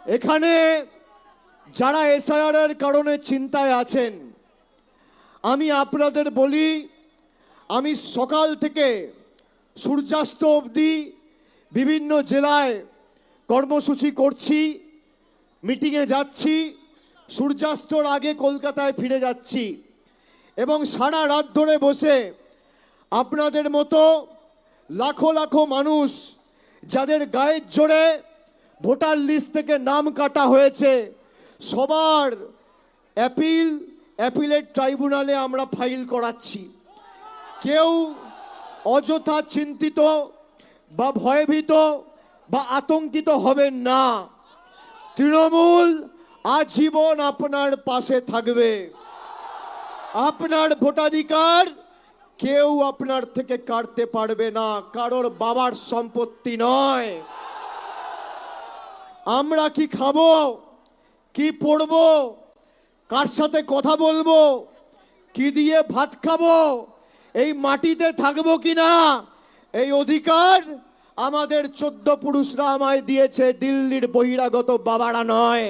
এখানে যারা এসআইআর এর কারণে চিন্তায় আছেন, আমি আপনাদের বলি, আমি সকাল থেকে সূর্যাস্ত অবধি বিভিন্ন জেলায় কর্মসূচি করছি, মিটিংয়ে যাচ্ছি, সূর্যাস্তর আগে কলকাতায় ফিরে যাচ্ছি এবং সারা রাত ধরে বসে আপনাদের মতো লাখো লাখো মানুষ যাদের গায়ের জোরে ভোটার লিস্ট থেকে নাম কাটা হয়েছে, সবার অ্যাপিলেট ট্রাইব্যুনালে আমরা ফাইল করাচ্ছি। কেউ অযথা চিন্তিত বা ভয়ভীত বা আতঙ্কিত হবেন না। তৃণমূল আজীবন আপনার পাশে থাকবে। আপনার ভোটাধিকার কেউ আপনার থেকে কাটতে পারবে না, কারোর বাবার সম্পত্তি নয়। আমরা কি খাবো, কি পড়বো, কার সাথে কথা বলবো, কি দিয়ে ভাত খাবো, এই মাটিতে থাকবো কিনা, এই অধিকার আমাদের 14 পুরুষরা আমায় দিয়েছে, দিল্লির বহিরাগত বাবারা নয়।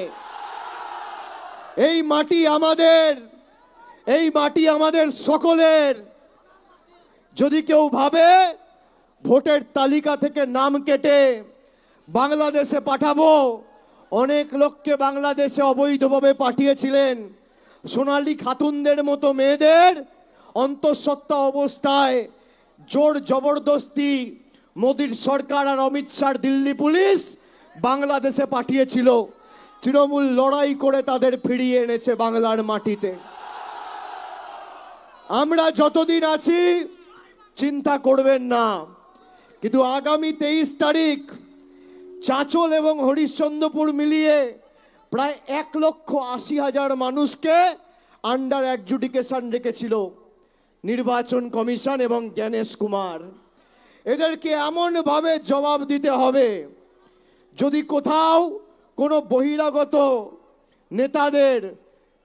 এই মাটি আমাদের সকলের। যদি কেউ ভাবে ভোটের তালিকা থেকে নাম কেটে বাংলাদেশে পাঠাবো, অনেক লোককে বাংলাদেশে অবৈধভাবে পাঠিয়েছিলেন। সোনালী খাতুনদের মতো মেয়েদের অন্তঃসত্ত্বা অবস্থায় জোর জবরদস্তি মোদির সরকার আর অমিত শাহর দিল্লি পুলিশ বাংলাদেশে পাঠিয়েছিল। তৃণমূল লড়াই করে তাদের ফিরিয়ে এনেছে বাংলার মাটিতে। আমরা যতদিন আছি চিন্তা করবেন না, কিন্তু আগামী 23 তারিখ চাঁচল এবং হরিশ্চন্দ্রপুর মিলিয়ে প্রায় 1,80,000 মানুষকে আন্ডার অ্যাডজুডিকেশন রেখেছিল নির্বাচন কমিশন এবং জ্ঞানেশ কুমার। এদেরকে এমনভাবে জবাব দিতে হবে, যদি কোথাও কোনো বহিরাগত নেতাদের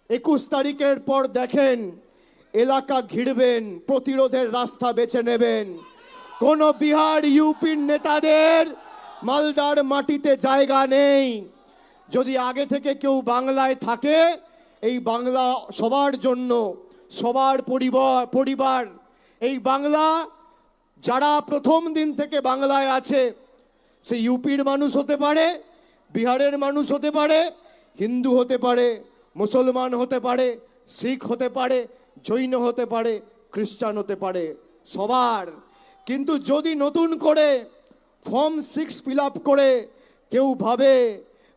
21 তারিখের পর দেখেন, এলাকা ঘিরবেন, প্রতিরোধের রাস্তা বেছে নেবেন। কোন বিহার ইউপির নেতাদের মালদার মাটিতে জায়গা নেই। যদি আগে থেকে কেউ বাংলায় থাকে, এই বাংলা সবার জন্য, সবার পরিবার। এই বাংলা যারা প্রথম দিন থেকে বাংলায় আছে, সে ইউপির মানুষ হতে পারে, বিহারের মানুষ হতে পারে, হিন্দু হতে পারে, মুসলমান হতে পারে, শিখ হতে পারে, জৈন হতে পারে, খ্রিস্টান হতে পারে, সবার। কিন্তু যদি নতুন করে ফর্ম 6 ফিল আপ করে কেউ ভাবে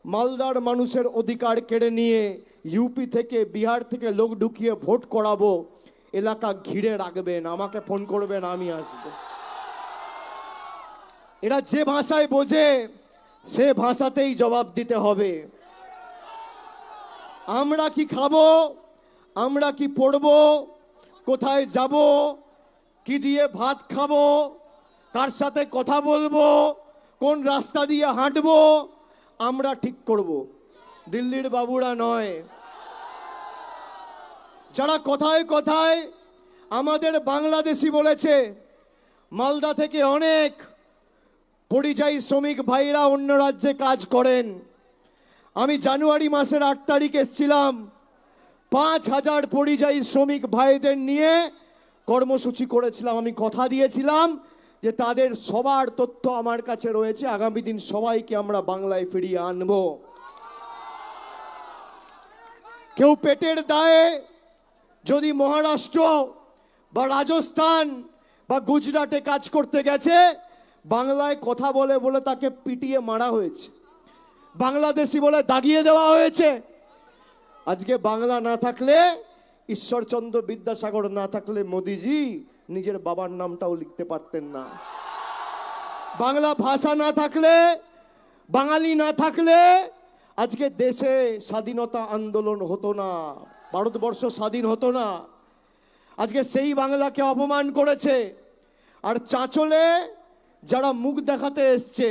মালদার মানুষের অধিকার কেড়ে নিয়ে ইউপি থেকে বিহার থেকে লোক ঢুকিয়ে ভোট করাবো, এলাকা ঘিরে রাখবেন, আমাকে ফোন করবেন, আমি আসবো। এরা যে ভাষায় বোঝে সে ভাষাতেই জবাব দিতে হবে। আমরা কি খাবো, আমরা কি পড়বো, কোথায় যাব, কি দিয়ে ভাত খাবো, কার সাথে কথা বলবো, কোন রাস্তা দিয়ে হাঁটবো, আমরা ঠিক করব, দিল্লির বাবুরা নয়। যারা কথায় কথায় আমাদের বাংলাদেশি বলেছে, মালদা থেকে অনেক পরিযায়ী শ্রমিক ভাইরা অন্য রাজ্যে কাজ করেন। আমি জানুয়ারি মাসের 8 তারিখ এসেছিলাম, 5,000 পরিযায়ী শ্রমিক ভাইদের নিয়ে কর্মসূচি করেছিলাম। আমি কথা দিয়েছিলাম যে তাদের সবার তথ্য আমার কাছে রয়েছে, আগামী দিন সবাইকে আমরা বাংলায় ফিরিয়ে আনব। কেউ পেটের দায়ে যদি মহারাষ্ট্র বা রাজস্থান বা গুজরাটে কাজ করতে গেছে, বাংলায় কথা বলে বলে তাকে পিটিয়ে মারা হয়েছে, বাংলাদেশি বলে দাগিয়ে দেওয়া হয়েছে। আজকে বাংলা না থাকলে, ঈশ্বরচন্দ্র বিদ্যাসাগর না থাকলে মোদিজি নিজের বাবার নামটাও লিখতে পারতেন না। বাংলা ভাষা না থাকলে, বাঙালি না থাকলে আজকে দেশে স্বাধীনতা আন্দোলন হতো না, ভারতবর্ষ স্বাধীন হতো না। আজকে সেই বাংলাকে অপমান করেছে। আর চাঁচলে যারা মুখ দেখাতে এসছে,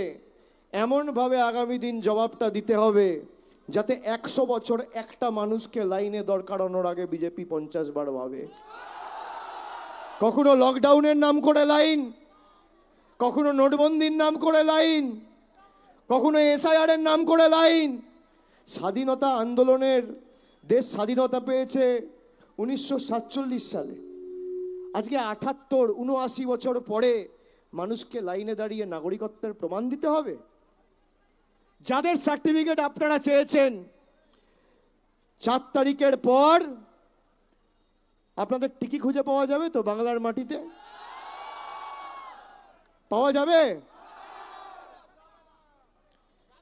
এমনভাবে আগামী দিন জবাবটা দিতে হবে যাতে 100 বছর একটা মানুষকে লাইনে দর করানোর আগে বিজেপি 50 বার ভাবে। কখনো লকডাউনের নাম করে লাইন, কখনো নোটবন্দির নাম করে লাইন, কখনো এসআইআর এর নাম করে লাইন, স্বাধীনতা আন্দোলনের দেশ স্বাধীনতা পেয়েছে 1947 সালে। আজকে 78-79 বছর পরে মানুষকে লাইনে দাঁড়িয়ে নাগরিকত্বের প্রমাণ দিতে হবে? যাদের সার্টিফিকেট আপনারা চেয়েছেন 4 তারিখের পর আপনাদের টিকি খুঁজে পাওয়া যাবে তো বাংলার মাটিতে? পাওয়া যাবে?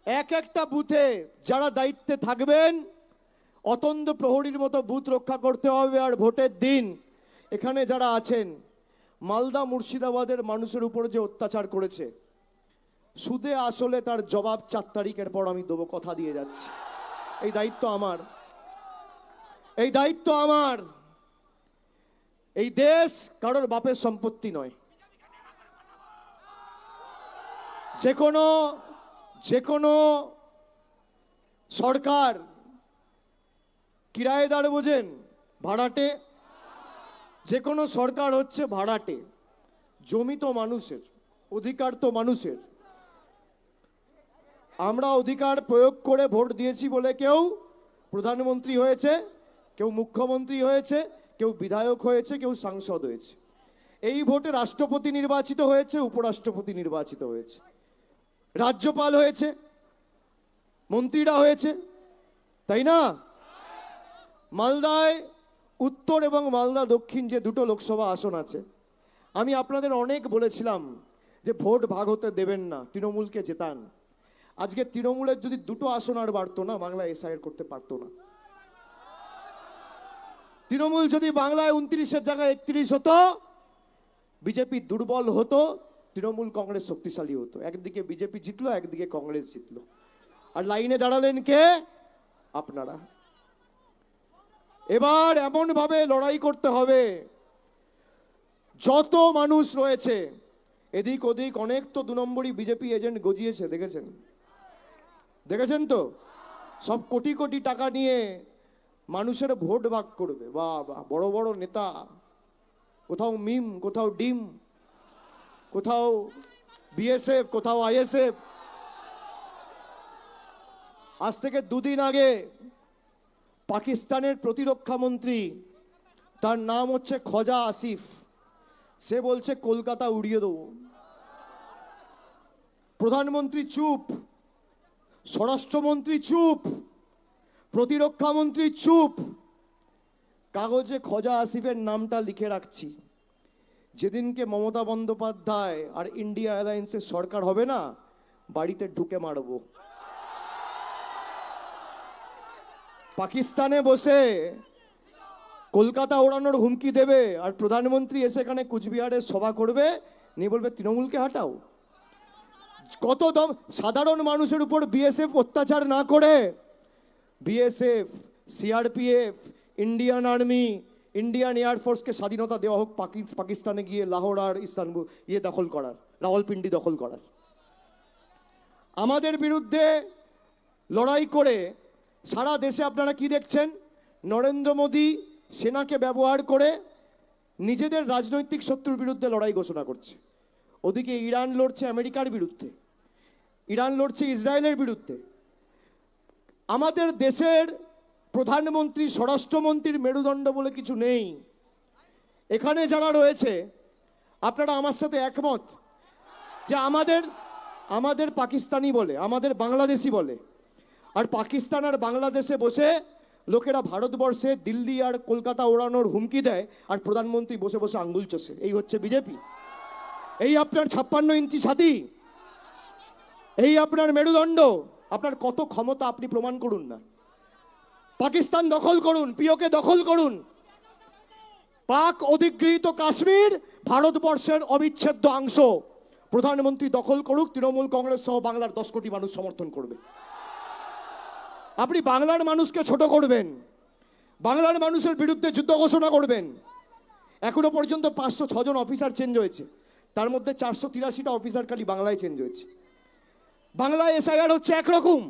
এক একটা বুথে যারা দায়িত্বে থাকবেন অতন্দ্র প্রহরীর মতো বুথ রক্ষা করতে হবে। আর ভোটের দিন এখানে যারা আছেন, মালদা মুর্শিদাবাদের মানুষের উপর যে অত্যাচার করেছে, সুদে আসলে তার জবাব 4 তারিখের পর আমি দেবো, কথা দিয়ে যাচ্ছি। এই দায়িত্ব আমার, এই দায়িত্ব আমার। এই দেশ কারোর বাপের সম্পত্তি নয়। যে কোনো সরকার কিরায়েদার বোঝেন, ভাড়াটে। যে কোনো সরকার হচ্ছে ভাড়াটে। জমি তো মানুষের, অধিকার তো মানুষের। আমরা অধিকার প্রয়োগ করে ভোট দিয়েছি বলে কেউ প্রধানমন্ত্রী হয়েছে, কেউ মুখ্যমন্ত্রী হয়েছে, কেউ বিধায়ক হয়েছে, কেউ সাংসদ হয়েছে। এই ভোটে রাষ্ট্রপতি নির্বাচিত হয়েছে, উপরাষ্ট্রপতি নির্বাচিত হয়েছে, রাজ্যপাল হয়েছে, মন্ত্রীরা হয়েছে, তাই না? মালদায় উত্তর এবং মালদা দক্ষিণ যে দুটো লোকসভা আসন আছে, আমি আপনাদের অনেক বলেছিলাম যে ভোট ভাগ হতে দেবেন না, তৃণমূলকে জেতান। আজকে তৃণমূলের যদি দুটো আসন আর বাড়তো না, বাংলা এসআইআর করতে পারতো না। তৃণমূল যদি বাংলায় 29-এর জায়গায় 31 হতো, বিজেপি দুর্বল হতো, তৃণমূল কংগ্রেস শক্তিশালী হতো। একদিকে বিজেপি জিতলো, একদিকে কংগ্রেস জিতলো। আর লাইনে দাঁড়ালেন কে? আপনারা। এবার এমন ভাবে লড়াই করতে হবে, যত মানুষ রয়েছে এদিক ওদিক, অনেক তো 2 নম্বরই বিজেপি এজেন্ট গজিয়েছে, দেখেছেন তো? সব কোটি কোটি টাকা নিয়ে মানুষের ভোট ভাগ করবে। বাহ বাহ, বড় বড় নেতা, কোথাও মিম, কোথাও ডিম, কোথাও বিএসএফ, কোথাও আইএসএফ। আজ থেকে 2 দিন আগে পাকিস্তানের প্রতিরক্ষা মন্ত্রী, তার নাম হচ্ছে খোজা আসিফ, সে বলছে কলকাতা উড়িয়ে দেবো। প্রধানমন্ত্রী চুপ, স্বরাষ্ট্রমন্ত্রী চুপ, প্রতিরক্ষা মন্ত্রী চুপ। কাগজে খোজা আসিফের নামটা লিখে রাখছি, যেদিনকে মমতা বন্দ্যোপাধ্যায় আর ইন্ডিয়া অ্যালায়েন্সের সরকার হবে না, বাড়িতে ঢুকে মারবো। পাকিস্তানে বসে কলকাতা ওড়ানোর হুমকি দেবে, আর প্রধানমন্ত্রী এসে এখানে কুচবিহারের সভা করবে, নিয়ে বলবে তৃণমূলকে হাঁটাও। কত দম! সাধারণ মানুষের উপর বিএসএফ অত্যাচার না করে, BSF, CRPF, Indian army, Indian এয়ারফোর্সকে স্বাধীনতা দেওয়া হোক, পাকিস্তানে গিয়ে লাহোর আর ইস্তানবুল দখল করার, রাওয়ালপিন্ডি দখল করার। আমাদের বিরুদ্ধে লড়াই করে সারা দেশে আপনারা কি দেখছেন? নরেন্দ্র মোদী সেনাকে ব্যবহার করে নিজেদের রাজনৈতিক শত্রুর বিরুদ্ধে লড়াই ঘোষণা করছে। ওদিকে ইরান লড়ছে আমেরিকার বিরুদ্ধে, ইরান লড়ছে ইসরায়েলের বিরুদ্ধে। আমাদের দেশের প্রধানমন্ত্রী, স্বরাষ্ট্রমন্ত্রীর মেরুদণ্ড বলে কিছু নেই। এখানে যারা রয়েছে আপনারা আমার সাথে একমত যে আমাদের পাকিস্তানি বলে, আমাদের বাংলাদেশি বলে। আর পাকিস্তান আর বাংলাদেশে বসে লোকেরা ভারতবর্ষে দিল্লি আর কলকাতা ওড়ানোর হুমকি দেয়, আর প্রধানমন্ত্রী বসে বসে আঙ্গুল চষে। এই হচ্ছে বিজেপি। এই আপনার 56 ইঞ্চি ছাতি, এই আপনার মেরুদণ্ড। আপনার কত ক্ষমতা আপনি প্রমাণ করুন না। পাকিস্তান দখল করুন, পিওকে দখল করুন। পাক অধিগৃহীত কাশ্মীর ভারতবর্ষের অবিচ্ছেদ্য অংশ। প্রধানমন্ত্রী দখল করুক, তৃণমূল কংগ্রেস সহ বাংলার 10 কোটি মানুষ সমর্থন করবে। আপনি বাংলার মানুষকে ছোট করবেন, বাংলার মানুষের বিরুদ্ধে যুদ্ধ ঘোষণা করবেন। এখনো পর্যন্ত 506 জন অফিসার চেঞ্জ হয়েছে, তার মধ্যে 483টা অফিসার খালি বাংলায় চেঞ্জ হয়েছে। বাংলায় এসআইআর হচ্ছে একরকম,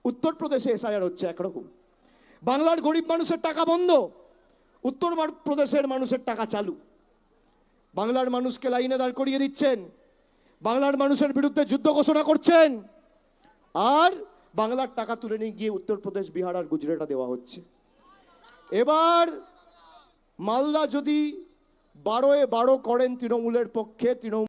উত্তরপ্রদেশে এসআইআর হচ্ছে একরকম। বাংলার গরিব মানুষের টাকা বন্ধ, উত্তর প্রদেশের মানুষের টাকা চালু। বাংলার মানুষকে লাইনে দাঁড় করিয়ে দিচ্ছেন, বাংলার মানুষের বিরুদ্ধে যুদ্ধ ঘোষণা করছেন, আর বাংলার টাকা তুলে নিয়ে গিয়ে উত্তরপ্রদেশ, বিহার আর গুজরাটে দেওয়া হচ্ছে। এবার মালদা যদি 12-12 করেন তৃণমূলের পক্ষে, তৃণমূল